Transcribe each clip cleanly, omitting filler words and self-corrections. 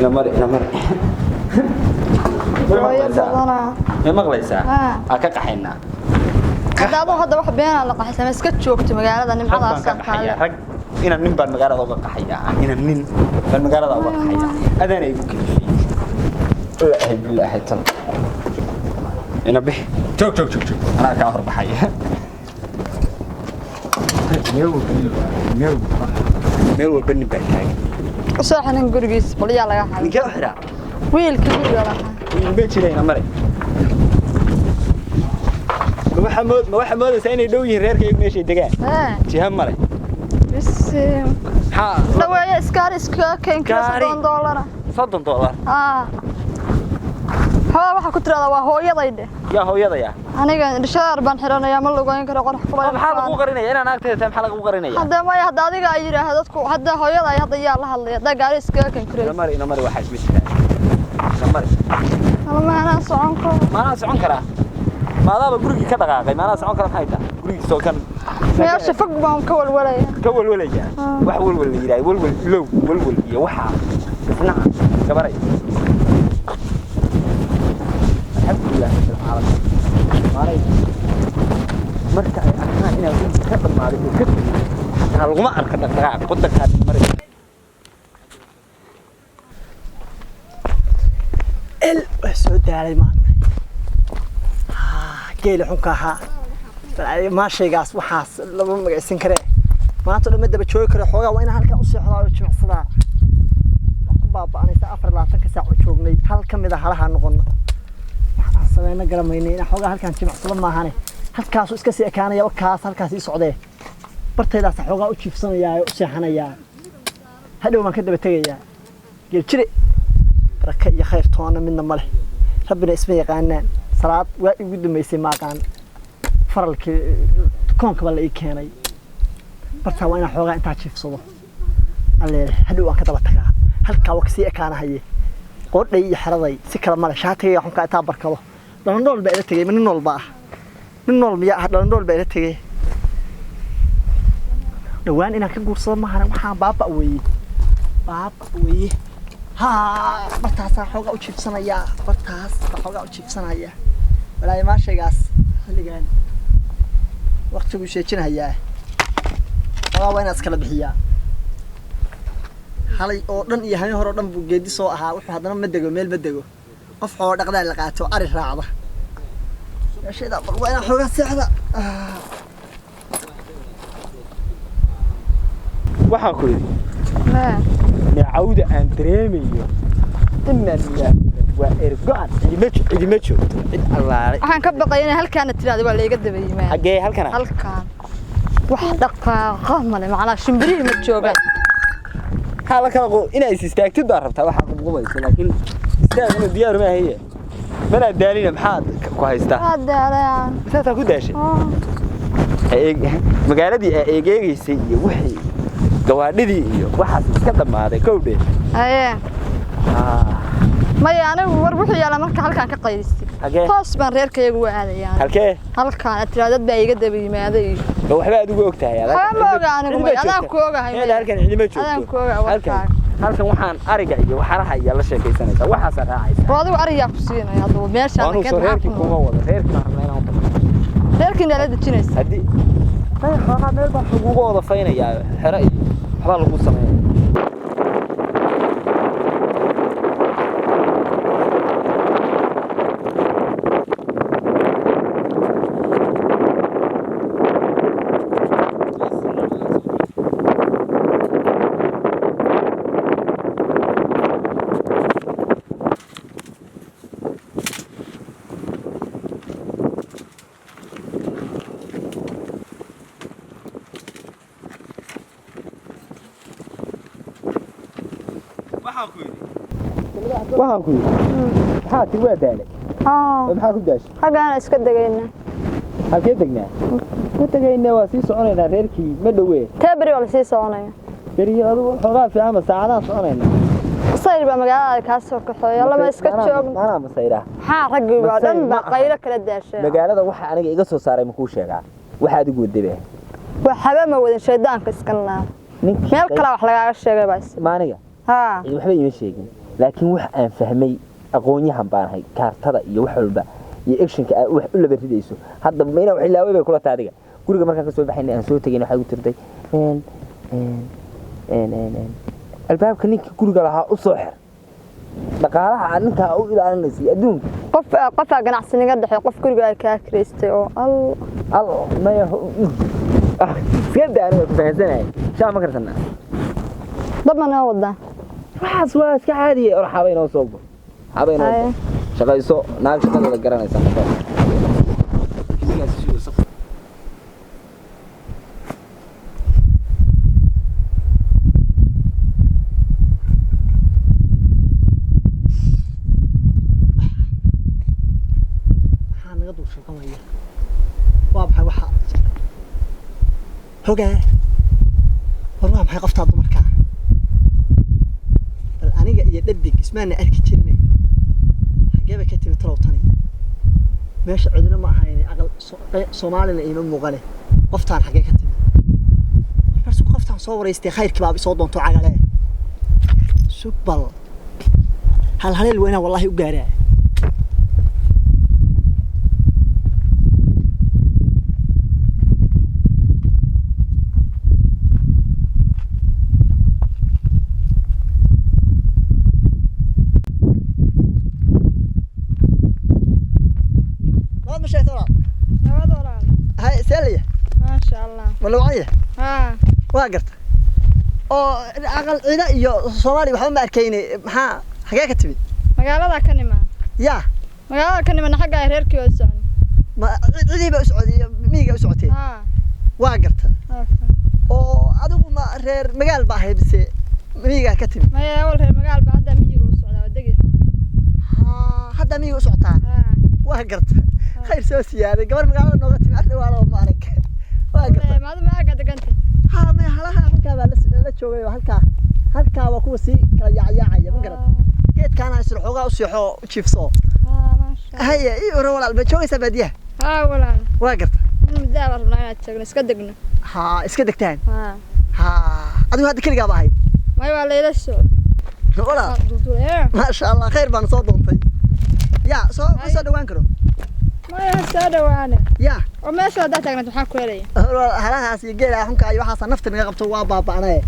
نمر ما مغليسا أكاك حينا هذا واحد بينا لقى حسنا سكت شوكت مقالة أنا معها صح إن النين بالمقالة ضوء قحية إن النين بالمقالة ضوء قحية هذا أنا يقول لا هي بالله حتى أنا به شوك أنا كافر بحية ميرو البني بعدها صح أنا نقول جيس بلي على حاجة نجوا حرا ويل كبير ولا حاجة البيت لينا مري ما حمود سيني دوي ريرك ماشي دقان جهام مري بس لو اسكار كان $1 $1 ها waxa ku tirada waa hooyadayde hooyadaya aniga dhashaar baan xiranaya ma lagoyn karo qorax kulay maxaa lagu qarinaya inaan agteeda maxaa lagu qarinaya hadda adiga ay yiraahdo dadku hadda hooyaday hadda yaa la hadlaya hadda gaari iska kan kiray namari waxa isma jiraan ma ana socon karaa maadaama gurigii ka dhaqaaqay maana socon kara maxay tahay gurigii soo kan meesha fog baan ka walwalaya wax walwal yiraahdo walwal iyo waxa isna gabaray alhamdulillah maaray marka ay arkaan inay ka dhamaaday oo ka tagay laguma arka dhaqdhaqaaq qodanka maray soo daalay maanta geeli xunka ahaa ma shaygaas waxaas lama magacaysan kare maanta lama daba joogi karo xoogaa waa in halka u seexdaa oo jimicsadaa ku baaba'anaysa 24 saac oo joognay hal kamid ah halaha noqono waxaan sameeyna garamaynay in xoogaa halkan jimicsado ma ahane halkaas iska sii ekaanaya wakaas halkaas ii socdee bartaydaas xoogaa u jiifsanaya oo seexanaya hadhow man ka daba tagaya geel jire baraka iyo khayr toona midna male rabbina isma yaqaanaan salaad waa igu dumaysay maaqaan faralkii koonka bal ay keenay barta waa ina xoogaa inta jiifsado alle hadhow aan ka daba tagaa halka waqti ekaanahaye qoodhay iyo xaraday si kala male shaatiga xunka inta barkado dhalanool baa ila tagay nin nool baa nin nool miya dhalanool baa ila tagay dhawaan inaan ka guursado ma ahan waxaan baaba weeye ha bartaas xoogaa u jiifsanaya bartaas xoogaa u jiifsanaya walaahi ma shaygaas xilligan waqtigu sheejinaya waa inaad kala bixiyaa halay oo dhan iyo habeen hore oo dhan buu geedi soo ahaa wuxuu hadana ma dego meel ma dego qof xoolo dhaqdaa la qaato ari raacda shayda waa ina xoogaa seexda waxaan ku yiri عودة أن دريميو إن الله وإرجاء إدمجو الله waxaan ka baqayna halkaan tiraado waa la iga dabayay xagee halkaan wax dhaqaaqo male macna shimbirihi ma joogan halkaan inay istaagtid baa rabtaa waxa ku qubayso laakiin istaagna diyaar ma ahaye mana daalina maxaad ku haystaa daalaan inta ku daashay magaaladii eegeegaysay iyo wixii gawaadhidii iyo waxaas iska dhamaaday kowdhe maya anigu war wuxuu yaala marka halkaan ka qaydistay hoos baan reerkayga u aadayaan halkaan tiraadad baa iga daba yimaaday waxba aad ugu ogtahay ma oga anigu adaan ku ogahay halkaan cidima joogto halkaan waxaan ariga iyo waxaraha iyo la sheekaysanaysa waxaas raacaysa adigu ariga ku siinay hadaba meeshaan ka reerkii kuma wada reerkii la dejinaysa hadii xoogaa meel baa ugu wada faynayaa xero iyo waxba lagu sameeyo waxaan ku maxaa tii waa daalay maxaa ku daashay hagaan iska dagayna halkee degnaa ku tagaynaa waa sii soconaynaa reerkii ma dhawee tabri wala sii soconaya beriyo adigu xogaa fiican ma saacadaha soconaynaa sayr ba magaalada ka soo kaxooyo lama iska joogno ana ma sayra ha raggi waa dhan ba qaylo kala daashay magaalada waxa aniga iga soo saaray ma ku sheegaa waxa adigu wadabay waxba ma wadan shaydaanka iska naa meel kale wax laga sheegay baas maaniga ha waxba ima sheegin laakiin wax aan fahmay aqoonyahan baan ahay kaartada iyo wax walba iyo actionka wax u laba ridayso hadda meena wax ilaaway bay kula taadiga guriga markaan ka soo baxaynay aan soo tagayna waxa uu tirtay albaabka ninka guriga lahaa u soo xir dhaqaalaha ninka u ilaalinaysa adduunka qof ganacsiga dhexe qof guriga ay ka kireystay oo al ma سكده أنا فهمتني شو ما كرتنا ضمن وضع waxaas waa iska caadi ah xabayna oo soo xabayna shaqayso naag shaqada la garanaysa naga dul shaqamaya waa maxay waxa hogaa war waa maxay qofta dumarka aniga iyo dhadig ismaana arki jirnay xageeba ka timid tani meesha cidina ma ahayn aqal Soomaalina iyo muuqale qoftaan xagee ka timid markaas qoftaan soo wareystay khayrkii baa soo doonto cagale subbal hal haleel weyna wallahi u gaaraa مش هتطلع نبض ولا هاي سالية ما شاء الله ولا وعيه واقرت oo aqal ila iyo Soomaali waxa ma arkayni maxaa xagee ka timid magaalada ka nimaan magaalada ka nimaan xagga reerkii oo socon ma cidii ba u socday miyiga u socotay waagarta oo adigu ma reer magaal baa haybse miyiga ka timid ma yaa wal reer magaal baa hadda miyiga u socdaa wadagii hadda miyiga u socotaa waagarta خير سوسي هذا قبل ما قالوا نوقت معنا ولا ما عليك ما ما قاعد قنت ها ما هلها هلكا لا جوغي هلكا waa kuwa si kala yaacaya ma garad geed kana isla xogaa u siixo jifso ما شاء الله هي iyo walaal ba joogaysa baadiyaha walaal waa garta midda rabnaa inaad tagno iska degno iska degtaan adigu hadda kaliya ba ahayd may waa leeyla soo walaal ma sha Allah khayr baan soo doontay ya soo dhawaan karo ما يهسده وانا يا وماشي هذا تاغنت waxaa ku helay halahaas iyo geela xunka ay waxa nafta naga qabto waa baabaanay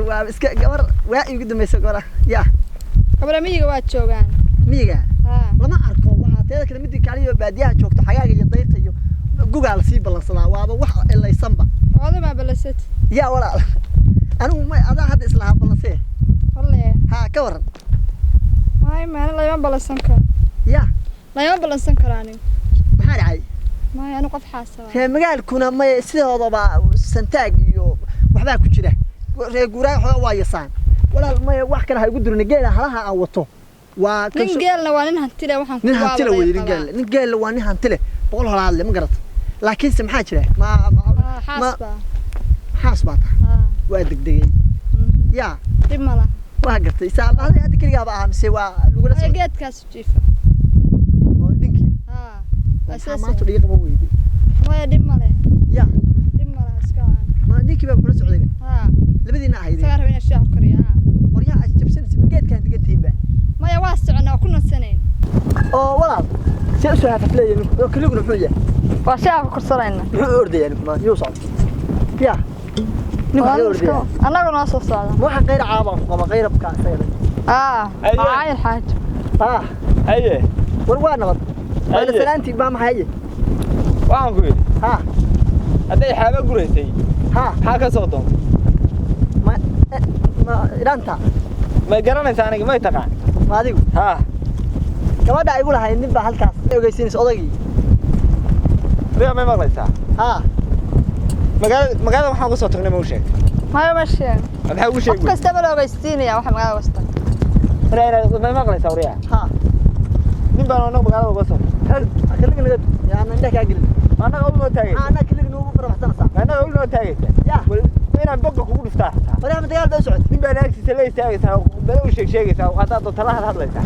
waa iska gabar waa igu dambeysay gora ya qabla miyiga waa joogan miyiga lama arko waxa teeda kale mid kaliya baadiyaha joogto xagaaga iyo dayrta iyo gugaal si balansadaa waaba wax ilaysanba wada ma balasat ya walaal anigu ma adaa hadda islaha balansay wallahi ka waran ma la balansan karo ya la balansan karaani maxaa dhacay ma anu qof xaasaba reer magaalkuna ma sidoodaba santaag iyo waxba ku jira reer guuraa xoog waa yasaan walaal ma wax kale ha igu durna geela halaha aan wato waa nin geelna waa nin hantile waxaan ku waa nin geel waa nin hantile boqol halaad ma garad laakiin se maxaa jira ma xaasba waa degdegay ya dimala waa gartay saabada hadda kaliya ba ahamse waa lagu la soo geedkaas jiifa maanta dhiiqa ma weydi ma dimale ya dimala iska ma ninkii baa kula socday labadiina ahayd saar rabina sheekh kariya qoryaha ay jabsanaysa geedkan digantiinba ma waa socnaa ku nasaneen oo walaal si soo hafleeyay oo kaliiguna wuxuu yahay waa sheekh kursanayna wuxuu ordayay ma yuu socdo ya anagu noo soo socda waxa qeyr caaba qaba qeyrabka asayda ay xaaj aye war waa nabad wala salaanti ba maxay waxaan ku yiri haday xaaba gureysay ha ka soo doon ma iranta ma garanaysa aniga ma taqaan ma adigu gabadha ay igu lahayd nin ba halkaas ogeysiinaysa odagii riya ma maqlaysaa magaalada waxaan ku soo tagnay ma u sheeg ma sheeg maxaa ugu sheegay kasta ma ogeysiinaya waxa magaalada wasta ma maqlaysaa riya nin baan oo magaalada uga soo akaliga naga yaana inta ka gelin anaga u noo taagay kaliga noo faraxsanaysa anaga u noo taagaysa inaan bogga kugu dhiftaa walaal ma dagaal baa socod nin baan agtiisa la istaagaysaa bal u sheegaysaa hada doonta la hadlaysaa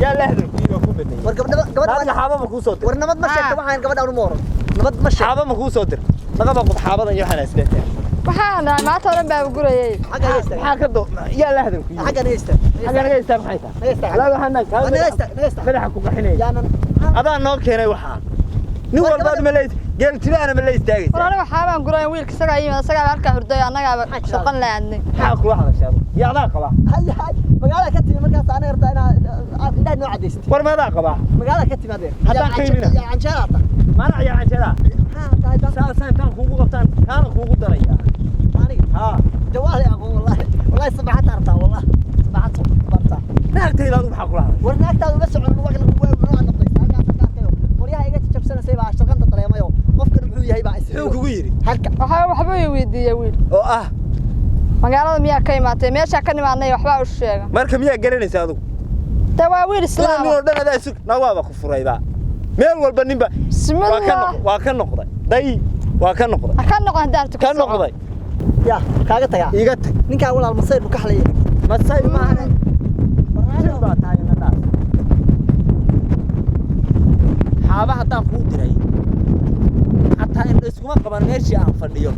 yaa la hadlaysiiba ku baday war gabadha xaaba ma ku soo dir war nabad ma sheegto waxaan gabadha u mooro nabad ma sheegto xaaba ma ku soo dir laga baqo xaabada iyo xanaasdeeta waxaan maanta hore baa gurayay xagga haysta maxaa ka doo yaa la hadan ku xagga haysta xagga naga istaa maxay tahay haysta la waxaan ka haysta madaxa ku qaxinay yaanan adaa noo keenay waxaan nin walba ma leeys geel tilaana ma leeys taagay war aniga waxaan gurayay wiilka isaga yimid isaga halka hurday anaga shaqan laadnay maxaa ku hadashaa yaa adaa qaba hay magaalada ka timi markaas aan yartaa inaa noo cadeystay war ma adaa qaba magaalada ka timi adeer haddaan ka yimina yaa canjeerata mana yaa canjeera saan kuugu qabtaan kaana kuugu daraya aniga ها جوالي أقول والله سبعة أرتا والله سبعة أرتا naagtay laadu maxaa kula hadlay ورناك تاو بس عن الوقت نوع نقطة هذا كذا وريها يجي تجيب سنة سبعة شغلت طريقة ما يو قفك المحوي هي بعد muxuu kugu yiri هلك waxba ii weydiiyay wiil oo ah magaalada miyaa ka imaatay meesha ka nimaanay waxba u sheega marka miyaa garanaysaa adigu waa wiil islaam nin oo dhan adaa isug nawaaba ku furayba meel walba ninba waa ka noqday day waa ka noqday ka noqon hadaan ka noqday يا كاغا تاغا iga tag ninka walaal masayr ku xalay masay ma ahan jir baa tahay nadaas xaaba haddaan kuu diray hataa in iskuma qaban meeshii aan fadhiyo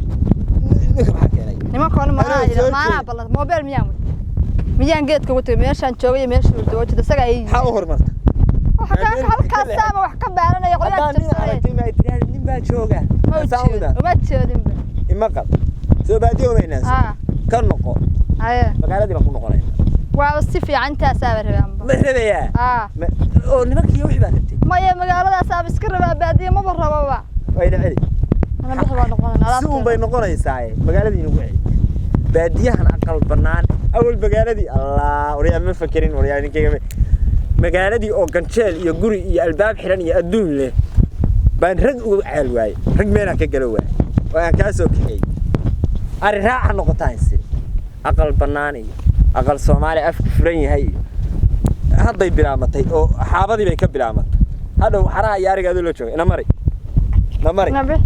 ninka maxaa keenay nimankoona maana ballan mobile miyaan geedka ugu tagay meeshaan joogay meesha uu wajida isaga ay maxaa u hormarta halkaas ama wax ka baaranaya qoyaan aragtay ma tiraan nin baa jooga uma jeedin ima qad soo baadiyo weynaa ka noqo magaaladii baan ku noqonay waa si fiican taas aa rabaan ma rabayaa oo nimankii wixii baa rabtay maya magaaladaas aa iska rabaa baadiyo ma rababa wayna celi ana bixi baa noqonaa si uun bay noqonaysaa magaaladii nagu celi baadiyahan aqal banaan awal magaaladii allah wariyaa ma fakirin wariyaa ninkayga magaaladii oo ganjeel iyo guri iyo albaab xiran iyo adduun leh baan rag ugu ceel waayay rag meena ka galo waayay oo aan ka soo kixay ari raaxa noqotaansi aqal banaan iyo aqal Soomaali afku furan yahay hadday bilaamatay oo xaabadii bay ka bilaamatay hadhow xaraha yaarigaadu la joogo ina mari nabi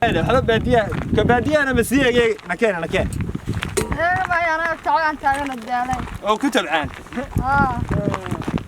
هذا بادية كبادية أنا مسيء نكين ما أنا تعال تعال ندالي أو كتب عن